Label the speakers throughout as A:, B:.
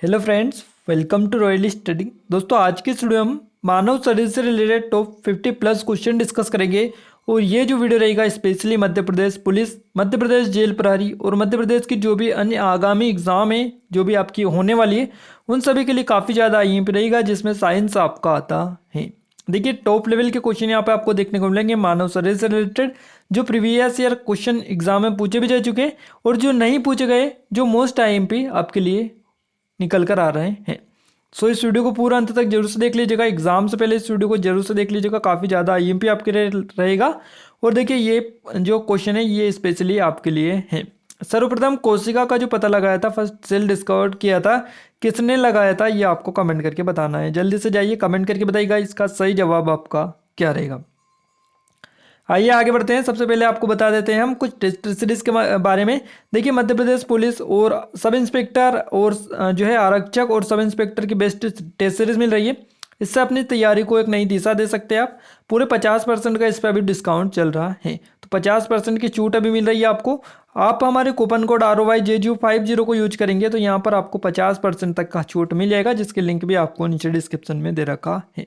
A: Hello friends, welcome to Royal Study. दोस्तों, आज की इस वीडियो में हम मानव शरीर से related top 50 plus question discuss करेंगे। और ये जो वीडियो रहेगा specially Madhya Pradesh police, Madhya Pradesh jail प्रहरी और मध्य प्रदेश की जो भी अन्य आगामी एग्जाम है जो भी आपकी होने वाली है उन सभी के लिए काफ़ी ज़्यादा IMP रहेगा, जिसमें साइंस आपका आता है। देखिए, टॉप लेवल के क्वेश्चन यहाँ पे आपको देखने को मिलेंगे मानव शरीर से रिलेटेड, जो प्रीवियस ईयर क्वेश्चन एग्जाम में पूछे भी जा चुके हैं और जो नहीं पूछे गए, जो मोस्ट IMP आपके लिए निकल कर आ रहे हैं। सो इस वीडियो को पूरा अंत तक जरूर से देख लीजिएगा। एग्जाम से पहले इस वीडियो को जरूर से देख लीजिएगा, काफ़ी ज़्यादा IMP आपके रहेगा। और देखिए, ये जो क्वेश्चन है ये स्पेशली आपके लिए है। सर्वप्रथम कोशिका का जो पता लगाया था, फर्स्ट सेल डिस्कवर किया था, किसने लगाया था, ये आपको कमेंट करके बताना है। जल्दी से जाइए कमेंट करके बताइएगा इसका सही जवाब आपका क्या रहेगा। आइए आगे बढ़ते हैं। सबसे पहले आपको बता देते हैं हम कुछ टेस्ट सीरीज के बारे में। देखिए, मध्य प्रदेश पुलिस और सब इंस्पेक्टर और जो है आरक्षक और सब इंस्पेक्टर की बेस्ट टेस्ट सीरीज मिल रही है। इससे अपनी तैयारी को एक नई दिशा दे सकते हैं आप। पूरे 50% का इस पर अभी डिस्काउंट चल रहा है, तो 50% की छूट अभी मिल रही है आपको। आप हमारे कूपन कोड ROYJGU50 को यूज करेंगे तो यहाँ पर आपको 50% तक का छूट मिल जाएगा, जिसके लिंक भी आपको नीचे डिस्क्रिप्शन में दे रखा है।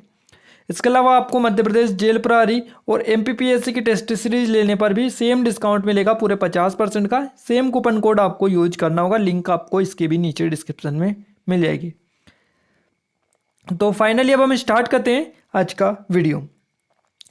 A: इसके अलावा आपको मध्य प्रदेश जेल प्रहरी और MPPSC की टेस्ट सीरीज लेने पर भी सेम डिस्काउंट मिलेगा, पूरे 50% का। सेम कूपन कोड आपको यूज करना होगा, लिंक आपको इसके भी नीचे डिस्क्रिप्शन में मिल जाएगी। तो फाइनली अब हम स्टार्ट करते हैं आज का वीडियो।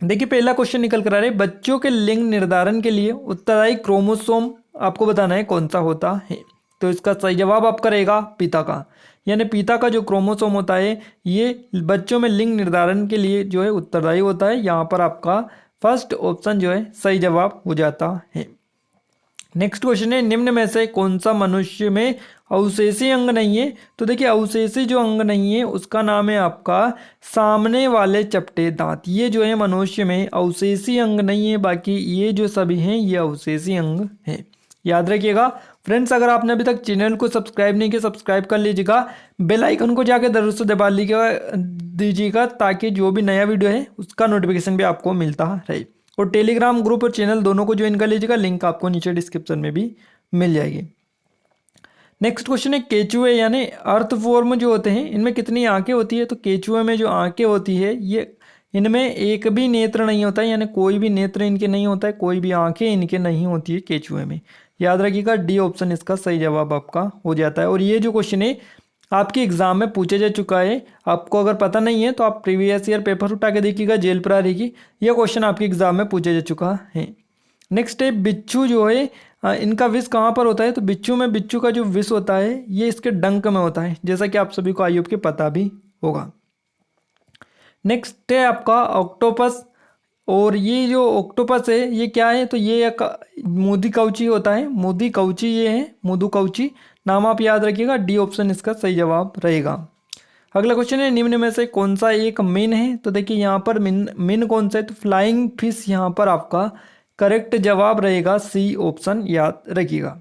A: देखिए, पहला क्वेश्चन निकल कर आ रहा है, बच्चों के लिंग निर्धारण के लिए उत्तरदायी क्रोमोसोम आपको बताना है कौन सा होता है। तो इसका सही जवाब आपका रहेगा पिता का, यानी पिता का जो क्रोमोसोम होता है ये बच्चों में लिंग निर्धारण के लिए जो है उत्तरदायी होता है। यहाँ पर आपका फर्स्ट ऑप्शन जो है सही जवाब हो जाता है। नेक्स्ट क्वेश्चन है, निम्न में से कौन सा मनुष्य में अवशेषी अंग नहीं है। तो देखिए, अवशेषी जो अंग नहीं है उसका नाम है आपका सामने वाले चपटे दांत। ये जो है मनुष्य में अवशेषी अंग नहीं है, बाकी ये जो सभी हैं ये अवशेषी अंग है। याद रखिएगा फ्रेंड्स, अगर आपने अभी तक चैनल को सब्सक्राइब नहीं किया सब्सक्राइब कर लीजिएगा, बेल आइकन को जाके जरूर से दबा दीजिएगा ताकि जो भी नया वीडियो है उसका नोटिफिकेशन भी आपको मिलता रहे। और टेलीग्राम ग्रुप और चैनल दोनों को ज्वाइन कर लीजिएगा, लिंक आपको नीचे डिस्क्रिप्शन में भी मिल जाएगी। नेक्स्ट क्वेश्चन है, केचुए यानी अर्थवॉर्म जो होते हैं इनमें कितनी आंखें होती है। तो केचुए में जो आंखें होती है ये इनमें एक भी नेत्र नहीं होता है, यानी कोई भी नेत्र इनके नहीं होता है, कोई भी आंखें इनके नहीं होती है केचुए में। याद रखिएगा डी ऑप्शन इसका सही जवाब आपका हो जाता है। और ये जो क्वेश्चन है आपके एग्जाम में पूछा जा चुका है, आपको अगर पता नहीं है तो आप प्रीवियस ईयर पेपर उठा के देखिएगा जेल प्रहरी की, यह क्वेश्चन आपके एग्जाम में पूछा जा चुका है। नेक्स्ट है, बिच्छू जो है इनका विष कहाँ पर होता है। तो बिच्छू का जो विष होता है ये इसके डंक में होता है, जैसा कि आप सभी को आई होप के पता भी होगा। नेक्स्ट है आपका ऑक्टोपस, और ये जो ऑक्टोपस है ये क्या है। तो ये एक मोदी कौची होता है, मोदी कौची ये है, मोदू कौची नाम आप याद रखिएगा, डी ऑप्शन इसका सही जवाब रहेगा। अगला क्वेश्चन है, निम्न में से कौन सा एक मिन है। तो देखिए यहाँ पर मिन कौन सा है। तो फ्लाइंग फिश यहाँ पर आपका करेक्ट जवाब रहेगा, सी ऑप्शन याद रखिएगा।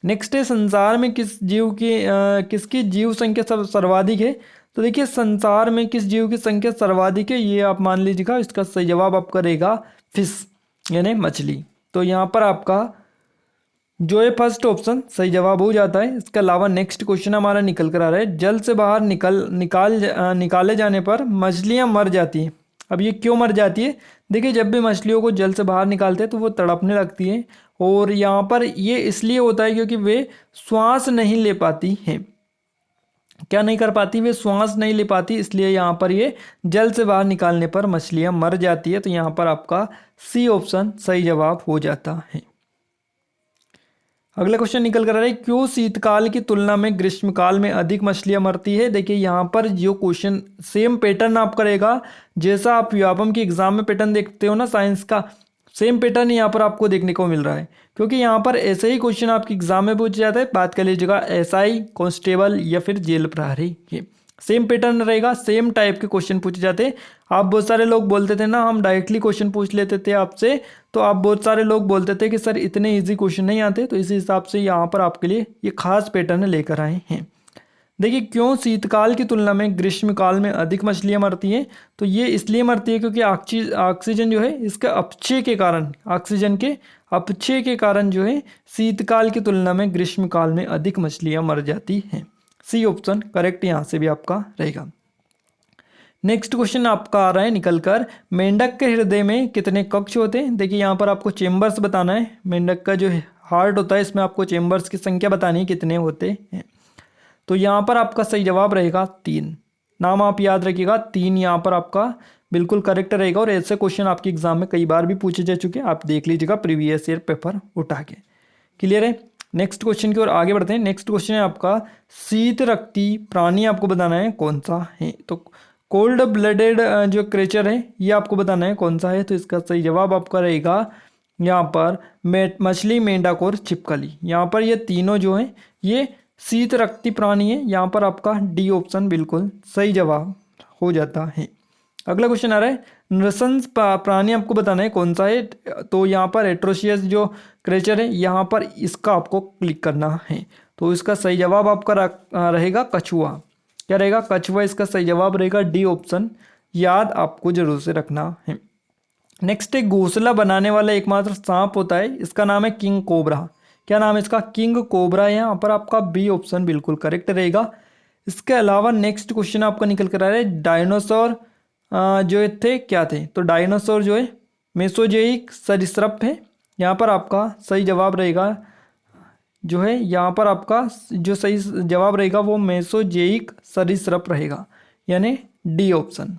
A: नेक्स्ट है, संसार में किसकी जीव संख्या सर्वाधिक है। तो देखिए, संसार में किस जीव की संख्या सर्वाधिक है ये आप मान लीजिएगा, इसका सही जवाब आपका रहेगा फिश यानी मछली। तो यहाँ पर आपका जो है फर्स्ट ऑप्शन सही जवाब हो जाता है। इसके अलावा नेक्स्ट क्वेश्चन हमारा निकल कर आ रहा है, जल से बाहर निकाले जाने पर मछलियाँ मर जाती हैं। अब ये क्यों मर जाती है। देखिए, जब भी मछलियों को जल से बाहर निकालते हैं तो वो तड़पने लगती हैं, और यहाँ पर ये इसलिए होता है क्योंकि वे श्वास नहीं ले पाती हैं। क्या नहीं कर पाती, वे श्वास नहीं ले पाती, इसलिए यहाँ पर ये जल से बाहर निकालने पर मछलियाँ मर जाती है। तो यहाँ पर आपका सी ऑप्शन सही जवाब हो जाता है। अगला क्वेश्चन निकल कर आ रहा है, क्यों शीतकाल की तुलना में ग्रीष्मकाल में अधिक मछलियां मरती है। देखिए, यहाँ पर जो क्वेश्चन सेम पैटर्न आप करेगा, जैसा आप व्यापम की एग्जाम में पैटर्न देखते हो ना साइंस का, सेम पैटर्न यहाँ पर आपको देखने को मिल रहा है, क्योंकि यहाँ पर ऐसे ही क्वेश्चन आपके एग्जाम में पूछा जाता है। बात कर लीजिएगा SI कांस्टेबल या फिर जेल प्रहरी के, सेम पैटर्न रहेगा, सेम टाइप के क्वेश्चन पूछे जाते हैं। आप बहुत सारे लोग बोलते थे ना हम डायरेक्टली क्वेश्चन पूछ लेते थे आपसे, तो आप बहुत सारे लोग बोलते थे कि सर इतने इजी क्वेश्चन नहीं आते, तो इसी हिसाब से यहाँ पर आपके लिए ये खास पैटर्न लेकर आए हैं। देखिए, क्यों शीतकाल की तुलना में ग्रीष्मकाल में अधिक मछलियाँ मरती हैं। तो ये इसलिए मरती है क्योंकि ऑक्सीजन जो है इसके अपक्षय के कारण, ऑक्सीजन के अपक्षय के कारण जो है शीतकाल की तुलना में ग्रीष्मकाल में अधिक मछलियाँ मर जाती हैं। सी ऑप्शन करेक्ट यहाँ से भी आपका रहेगा। नेक्स्ट क्वेश्चन आपका आ रहा है निकल कर, मेंढक के हृदय में कितने कक्ष होते हैं। देखिए यहाँ पर आपको चेम्बर्स बताना है, मेंढक का जो हार्ट होता है इसमें आपको चेम्बर्स की संख्या बतानी है कितने होते हैं। तो यहाँ पर आपका सही जवाब रहेगा 3। नाम आप याद रखिएगा, 3 यहाँ पर आपका बिल्कुल करेक्ट रहेगा। और ऐसे क्वेश्चन आपके एग्जाम में कई बार भी पूछे जा चुके हैं, आप देख लीजिएगा प्रीवियस ईयर पेपर उठा के। क्लियर है। नेक्स्ट क्वेश्चन की ओर आगे बढ़ते हैं। नेक्स्ट क्वेश्चन है आपका, शीत रक्ती प्राणी आपको बताना है कौन सा है। तो कोल्ड ब्लडेड जो क्रेचर है ये आपको बताना है कौन सा है। तो इसका सही जवाब आपका रहेगा यहाँ पर मछली, मेंढक और छिपकली। यहाँ पर ये तीनों जो हैं ये शीत रक्ती प्राणी है। यहाँ पर आपका डी ऑप्शन बिल्कुल सही जवाब हो जाता है। अगला क्वेश्चन आ रहा है, नृशंस प्राणी आपको बताना है कौन सा है। तो यहाँ पर एट्रोशियस जो क्रेचर है यहाँ पर इसका आपको क्लिक करना है। तो इसका सही जवाब आपका रहेगा कछुआ। क्या रहेगा, कछुआ इसका सही जवाब रहेगा, डी ऑप्शन याद आपको जरूर से रखना है। नेक्स्ट एक घोंसला बनाने वाला एकमात्र सांप होता है, इसका नाम है किंग कोबरा। क्या नाम है इसका, किंग कोबरा है। यहाँ पर आपका बी ऑप्शन बिल्कुल करेक्ट रहेगा। इसके अलावा नेक्स्ट क्वेश्चन आपका निकल कर आ रहा है, डायनासोर जो थे क्या थे। तो डायनासोर जो है मेसोजेइक सरीसृप है। यहाँ पर आपका सही जवाब रहेगा जो है, यहाँ पर आपका जो सही जवाब रहेगा वो मेसोजेइक सरीसृप रहेगा, यानी डी ऑप्शन।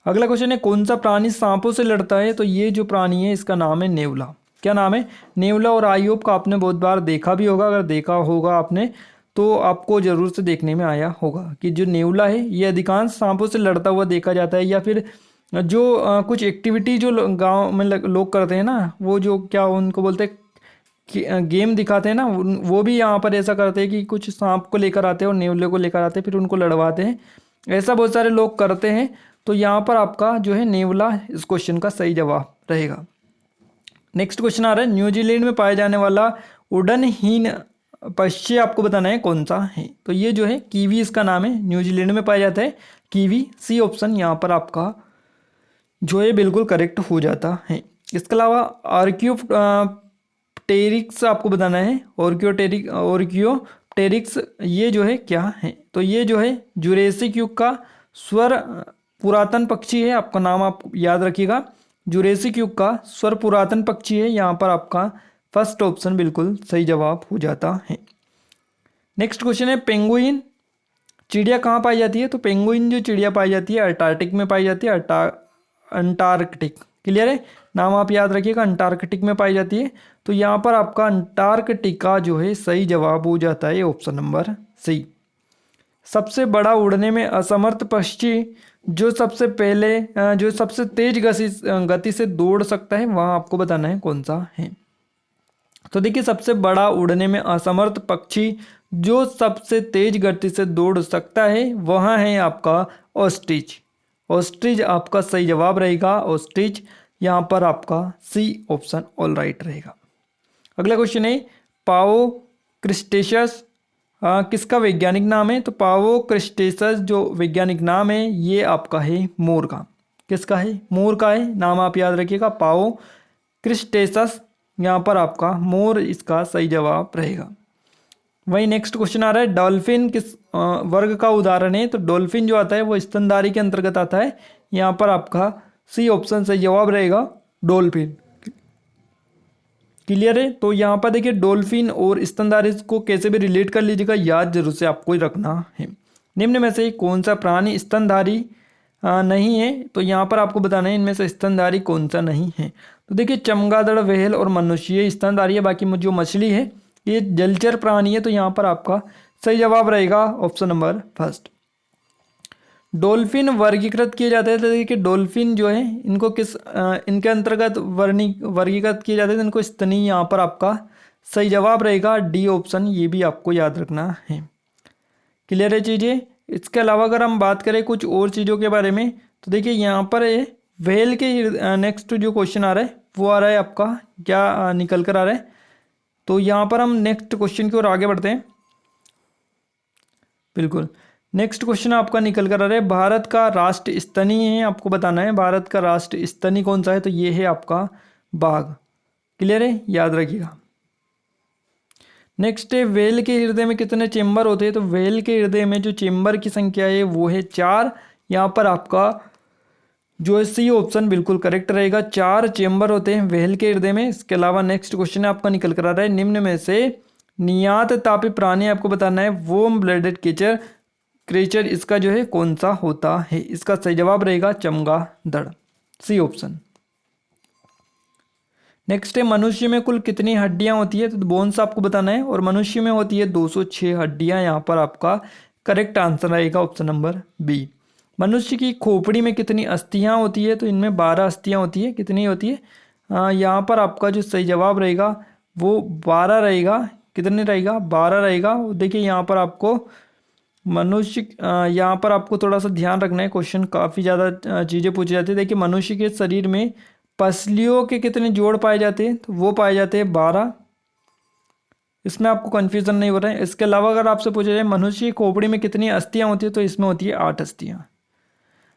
A: अगला क्वेश्चन है, कौन सा प्राणी सांपों से लड़ता है। तो ये जो प्राणी है इसका नाम है नेवला। क्या नाम है, नेवला। और आई होप का आपने बहुत बार देखा भी होगा, अगर देखा होगा आपने तो आपको जरूर से देखने में आया होगा कि जो नेवला है ये अधिकांश सांपों से लड़ता हुआ देखा जाता है। या फिर जो कुछ एक्टिविटी जो गांव में लोग करते हैं ना, वो जो क्या उनको बोलते हैं गेम दिखाते हैं ना, वो भी यहाँ पर ऐसा करते हैं कि कुछ सांप को लेकर आते हैं और नेवले को लेकर आते हैं, फिर उनको लड़वाते हैं। ऐसा बहुत सारे लोग करते हैं। तो यहाँ पर आपका जो है नेवला इस क्वेश्चन का सही जवाब रहेगा। नेक्स्ट क्वेश्चन आ रहा है, न्यूजीलैंड में पाया जाने वाला उड़नहीन पक्षी आपको बताना है कौन सा है। तो ये जो है कीवी इसका नाम है, न्यूजीलैंड में पाया जाता है कीवी। सी ऑप्शन यहाँ पर आपका जो है बिल्कुल करेक्ट हो जाता है। इसके अलावा आर्क्योप्टेरिक्स आपको बताना है, ऑर्कियोप्टेरिक्स ये जो है क्या है। तो ये जो है जुरेसिक युग का स्वर पुरातन पक्षी है। आपका नाम आप याद रखिएगा, जुरेसिक युग का स्वर पुरातन पक्षी है। यहाँ पर आपका फर्स्ट ऑप्शन बिल्कुल सही जवाब हो जाता है। नेक्स्ट क्वेश्चन है, पेंगुइन चिड़िया कहाँ पाई जाती है। तो पेंगुइन जो चिड़िया पाई जाती है अंटार्कटिक में पाई जाती है, अंटार्कटिक। क्लियर है, नाम आप याद रखिएगा, अंटार्कटिक में पाई जाती है। तो यहाँ पर आपका अंटार्कटिका जो है सही जवाब हो जाता है ऑप्शन नंबर सी। सबसे बड़ा उड़ने में असमर्थ पक्षी जो सबसे तेज गति से दौड़ सकता है, वहाँ आपको बताना है कौन सा है। तो देखिए सबसे बड़ा उड़ने में असमर्थ पक्षी जो सबसे तेज गति से दौड़ सकता है वहाँ है आपका ऑस्ट्रिच। ऑस्ट्रिच आपका सही जवाब रहेगा, ऑस्ट्रिच। यहाँ पर आपका सी ऑप्शन ऑल राइट रहेगा। अगला क्वेश्चन है, पाओ क्रिस्टेशस किसका वैज्ञानिक नाम है। तो पाओ क्रिस्टेशस जो वैज्ञानिक नाम है ये आपका है मोर का। किसका है, मोर का है। नाम आप याद रखिएगा, पाओ क्रिस्टेशस। यहाँ पर आपका मोर इसका सही जवाब रहेगा। वही नेक्स्ट क्वेश्चन आ रहा है, डॉल्फिन किस वर्ग का उदाहरण है। तो डॉल्फिन जो आता है वो स्तनधारी के अंतर्गत आता है। यहाँ पर आपका सी ऑप्शन सही जवाब रहेगा, डॉल्फिन। क्लियर है। तो यहाँ पर देखिए डॉल्फिन और स्तनधारी को कैसे भी रिलेट कर लीजिएगा, याद जरूर से आपको रखना है। निम्न में से कौन सा प्राणी स्तनधारी नहीं है। तो यहाँ पर आपको बताना है इनमें से स्तनधारी कौन सा नहीं है। तो देखिए चमगादड़, व्हेल और मनुष्य ये स्तनधारी है, बाकी जो मछली है ये जलचर प्राणी है। तो यहाँ पर आपका सही जवाब रहेगा ऑप्शन नंबर फर्स्ट। डॉल्फिन वर्गीकृत किए जाते हैं। तो देखिए डॉल्फिन जो है इनको इनके अंतर्गत वर्गीकृत किए जाते हैं, तो इनको स्तनी यहाँ पर आपका सही जवाब रहेगा, डी ऑप्शन। ये भी आपको याद रखना है। क्लियर है चीज़ें। इसके अलावा अगर हम बात करें कुछ और चीज़ों के बारे में, तो देखिए यहाँ पर व्हेल के नेक्स्ट जो क्वेश्चन आ रहा है वो आ रहा है आपका क्या निकल कर आ रहा है। तो यहाँ पर हम नेक्स्ट क्वेश्चन की ओर आगे बढ़ते हैं। बिल्कुल, नेक्स्ट क्वेश्चन आपका निकल कर आ रहा है, भारत का राष्ट्र स्तनी है। आपको बताना है भारत का राष्ट्र स्तनी कौन सा है। तो ये है आपका बाघ। क्लियर है, याद रखिएगा। नेक्स्ट है व्हेल के हृदय में कितने चेम्बर होते हैं, तो व्हेल के हृदय में जो चेम्बर की संख्या है वो है 4। यहाँ पर आपका जो है सी ऑप्शन बिल्कुल करेक्ट रहेगा, 4 चेम्बर होते हैं व्हेल के हृदय में। इसके अलावा नेक्स्ट क्वेश्चन आपका निकल कर आ रहा है, निम्न में से नियात तापी प्राणी आपको बताना है वोम ब्लडेड क्रेचर इसका जो है कौन सा होता है। इसका सही जवाब रहेगा चमगादड़, सी ऑप्शन। नेक्स्ट है मनुष्य में कुल कितनी हड्डियां होती है, तो बोन्स आपको बताना है, और मनुष्य में होती है 206 हड्डियां। यहाँ पर आपका करेक्ट आंसर रहेगा ऑप्शन नंबर बी। मनुष्य की खोपड़ी में कितनी अस्थियां होती है, तो इनमें 12 अस्थियां होती है। कितनी होती है, यहाँ पर आपका जो सही जवाब रहेगा वो 12 रहेगा। कितने रहेगा, 12 रहेगा। देखिए यहाँ पर आपको मनुष्य, यहाँ पर आपको थोड़ा सा ध्यान रखना है, क्वेश्चन काफ़ी ज़्यादा चीज़ें पूछी जाती है। देखिए मनुष्य के शरीर में पसलियों के कितने जोड़ पाए जाते हैं, तो वो पाए जाते हैं 12। इसमें आपको कन्फ्यूज़न नहीं हो रहा है। इसके अलावा अगर आपसे पूछा जाए मनुष्य की खोपड़ी में कितनी अस्थियां होती है, तो इसमें होती है 8 अस्थियां।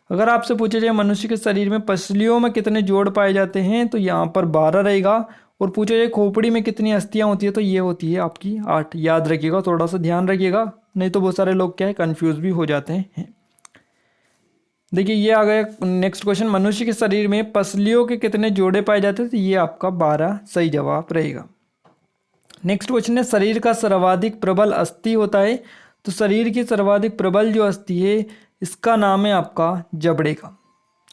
A: अगर आपसे पूछा जाए मनुष्य के शरीर में पसलियों में कितने जोड़ पाए जाते हैं, तो यहाँ पर 12 रहेगा। और पूछा जाए खोपड़ी में कितनी अस्थियां होती है, तो ये होती है आपकी 8। याद रखिएगा, थोड़ा सा ध्यान रखिएगा, नहीं तो बहुत सारे लोग क्या है कन्फ्यूज़ भी हो जाते हैं। देखिए ये आ गया नेक्स्ट क्वेश्चन, मनुष्य के शरीर में पसलियों के कितने जोड़े पाए जाते हैं, तो ये आपका 12 सही जवाब रहेगा। नेक्स्ट क्वेश्चन है शरीर का सर्वाधिक प्रबल अस्थि होता है, तो शरीर की सर्वाधिक प्रबल जो अस्थि है इसका नाम है आपका जबड़े का।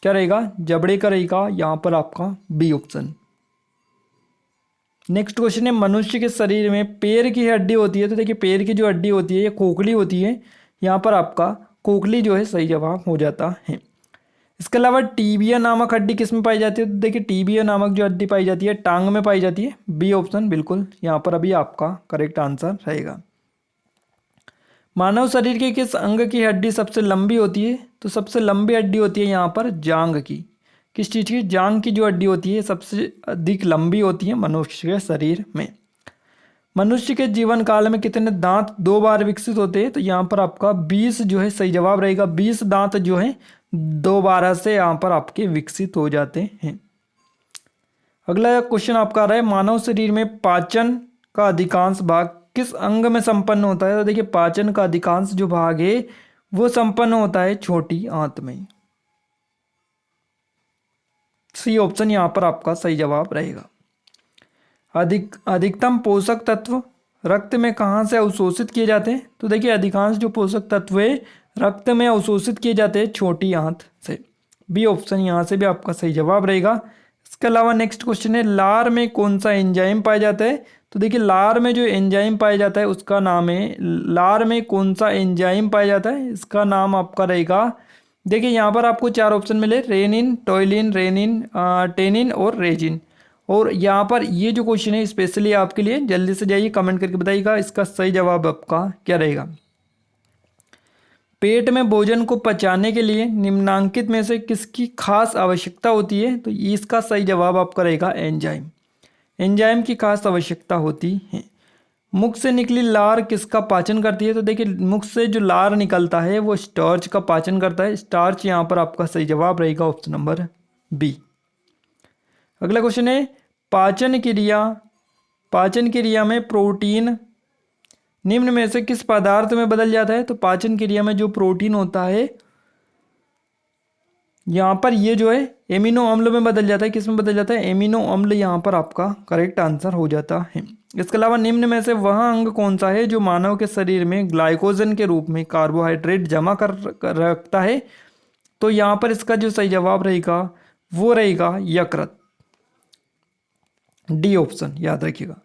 A: क्या रहेगा, जबड़े का रहेगा यहाँ पर आपका बी ऑप्शन। नेक्स्ट क्वेश्चन है मनुष्य के शरीर में पैर की हड्डी होती है, तो देखिए पैर की जो हड्डी होती है ये खोखली होती है। यहाँ पर आपका खोखली जो है सही जवाब हो जाता है। इसके अलावा टीबिया नामक हड्डी किस में पाई जाती है, तो देखिए टीबिया नामक जो हड्डी पाई जाती है टांग में पाई जाती है। बी ऑप्शन बिल्कुल यहाँ पर अभी आपका करेक्ट आंसर रहेगा। मानव शरीर के किस अंग की हड्डी सबसे लंबी होती है, तो सबसे लंबी हड्डी होती है यहाँ पर जांग की। किस चीज़ की, जांग की जो हड्डी होती है सबसे अधिक लंबी होती है मनुष्य के शरीर में। मनुष्य के जीवन काल में कितने दांत 2 बार विकसित होते हैं, तो यहाँ पर आपका 20 जो है सही जवाब रहेगा। 20 दांत जो है दोबारा से यहाँ पर आपके विकसित हो जाते हैं। अगला क्वेश्चन आपका आ रहा है मानव शरीर में पाचन का अधिकांश भाग किस अंग में संपन्न होता है, तो देखिए पाचन का अधिकांश जो भाग है वो संपन्न होता है छोटी आंत में। सी ऑप्शन यहाँ पर आपका सही जवाब रहेगा। अधिकतम पोषक तत्व रक्त में कहाँ से अवशोषित किए जाते हैं, तो देखिए अधिकांश जो पोषक तत्व है रक्त में अवशोषित किए जाते हैं छोटी आंत से। बी ऑप्शन यहाँ से भी आपका सही जवाब रहेगा। इसके अलावा नेक्स्ट क्वेश्चन है लार में कौन सा एंजाइम पाया जाता है, तो देखिए लार में जो एंजाइम पाया जाता है उसका नाम है, लार में कौन सा एंजाइम पाया जाता है इसका नाम आपका रहेगा। देखिए यहाँ पर आपको 4 ऑप्शन मिले, रेनिन, टॉयलिन, रेनिन, टेनिन और रेजिन। और यहाँ पर ये जो क्वेश्चन है स्पेशली आपके लिए, जल्दी से जाइए कमेंट करके बताइएगा इसका सही जवाब आपका क्या रहेगा। पेट में भोजन को पचाने के लिए निम्नांकित में से किसकी खास आवश्यकता होती है, तो इसका सही जवाब आपका रहेगा एंजाइम। एंजाइम की खास आवश्यकता होती है। मुख से निकली लार किसका पाचन करती है, तो देखिए मुख से जो लार निकलता है वो स्टार्च का पाचन करता है। स्टार्च यहाँ पर आपका सही जवाब रहेगा ऑप्शन नंबर बी। अगला क्वेश्चन है पाचन क्रिया में प्रोटीन निम्न में से किस पदार्थ में बदल जाता है, तो पाचन क्रिया में जो प्रोटीन होता है यहाँ पर ये जो है एमिनो अम्ल में बदल जाता है। किस में बदल जाता है, एमिनो अम्ल यहाँ पर आपका करेक्ट आंसर हो जाता है। इसके अलावा निम्न में से वह अंग कौन सा है जो मानव के शरीर में ग्लाइकोजन के रूप में कार्बोहाइड्रेट जमा कर रखता है, तो यहाँ पर इसका जो सही जवाब रहेगा वो रहेगा यकृत। डी ऑप्शन याद रखिएगा।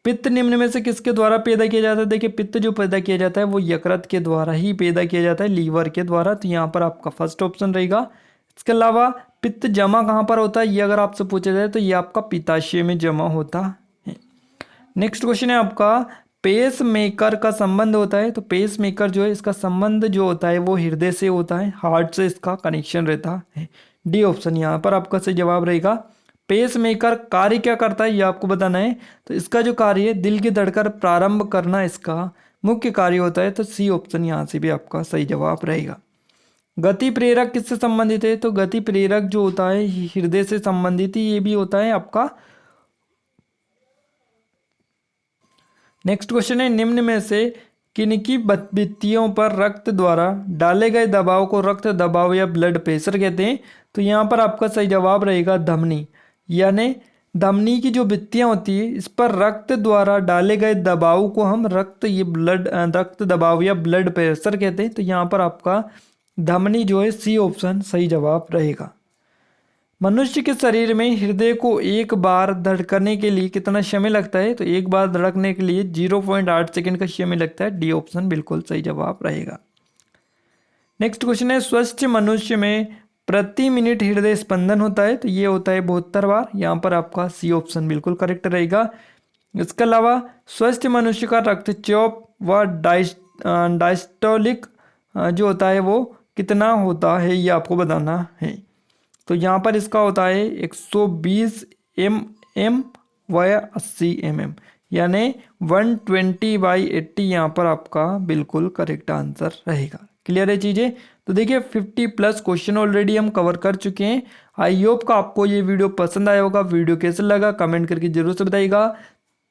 A: पित्त निम्न में से किसके द्वारा पैदा किया जाता है, देखिए पित्त जो पैदा किया जाता है वो यकृत के द्वारा ही पैदा किया जाता है, लीवर के द्वारा, तो यहाँ पर आपका फर्स्ट ऑप्शन रहेगा। इसके अलावा पित्त जमा कहाँ पर होता है, ये अगर आपसे पूछा जाए तो ये आपका पित्ताशय में जमा होता है। नेक्स्ट क्वेश्चन है आपका पेस मेकर का संबंध होता है, तो पेस मेकर जो है इसका संबंध जो होता है वो हृदय से होता है, हार्ट से इसका कनेक्शन रहता है। डी ऑप्शन यहाँ पर आपका सही जवाब रहेगा। पेस मेकर कार्य क्या करता है ये आपको बताना है, तो इसका जो कार्य है दिल की धड़कन प्रारंभ करना इसका मुख्य कार्य होता है, तो सी ऑप्शन यहाँ से भी आपका सही जवाब रहेगा। गति प्रेरक किससे संबंधित है, तो गति प्रेरक जो होता है हृदय से संबंधित ही ये भी होता है आपका नेक्स्ट क्वेश्चन है, निम्न में से किनकी भित्तियों पर रक्त द्वारा डाले गए दबाव को रक्त दबाव या ब्लड प्रेशर कहते हैं? तो यहाँ पर आपका सही जवाब रहेगा धमनी। यानी धमनी की जो भित्तियाँ होती है इस पर रक्त द्वारा डाले गए दबाव को हम रक्त दबाव या ब्लड प्रेशर कहते हैं। तो यहाँ पर आपका धमनी जो है सी ऑप्शन सही जवाब रहेगा। मनुष्य के शरीर में हृदय को एक बार धड़कने के लिए कितना समय लगता है? तो एक बार धड़कने के लिए 0.8 सेकंड का समय लगता है। डी ऑप्शन बिल्कुल सही जवाब रहेगा। नेक्स्ट क्वेश्चन है, स्वस्थ मनुष्य में प्रति मिनट हृदय स्पंदन होता है? तो ये होता है 72 बार। यहाँ पर आपका सी ऑप्शन बिल्कुल करेक्ट रहेगा। इसके अलावा स्वस्थ मनुष्य का रक्तचाप व डायस्टोलिक जो होता है वो कितना होता है, ये आपको बताना है। तो यहाँ पर इसका होता है 120 mm व 80 mm, यानी 120/80 यहाँ पर आपका बिल्कुल करेक्ट आंसर रहेगा। क्लियर है चीज़ें? तो देखिए 50+ क्वेश्चन ऑलरेडी हम कवर कर चुके हैं। आई होप का आपको ये वीडियो पसंद आया होगा। वीडियो कैसे लगा कमेंट करके जरूर से बताइएगा,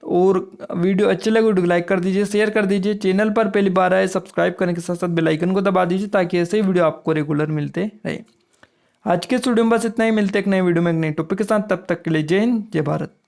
A: और वीडियो अच्छे लगे वीडियो को लाइक कर दीजिए, शेयर कर दीजिए। चैनल पर पहली बार आए सब्सक्राइब करने के साथ साथ बेल आइकन को दबा दीजिए ताकि ऐसे ही वीडियो आपको रेगुलर मिलते रहे। आज के स्टूडियो में बस इतना ही। मिलते एक नए वीडियो में एक नए टॉपिक के साथ। तब तक के लिए जय हिंद, जय भारत।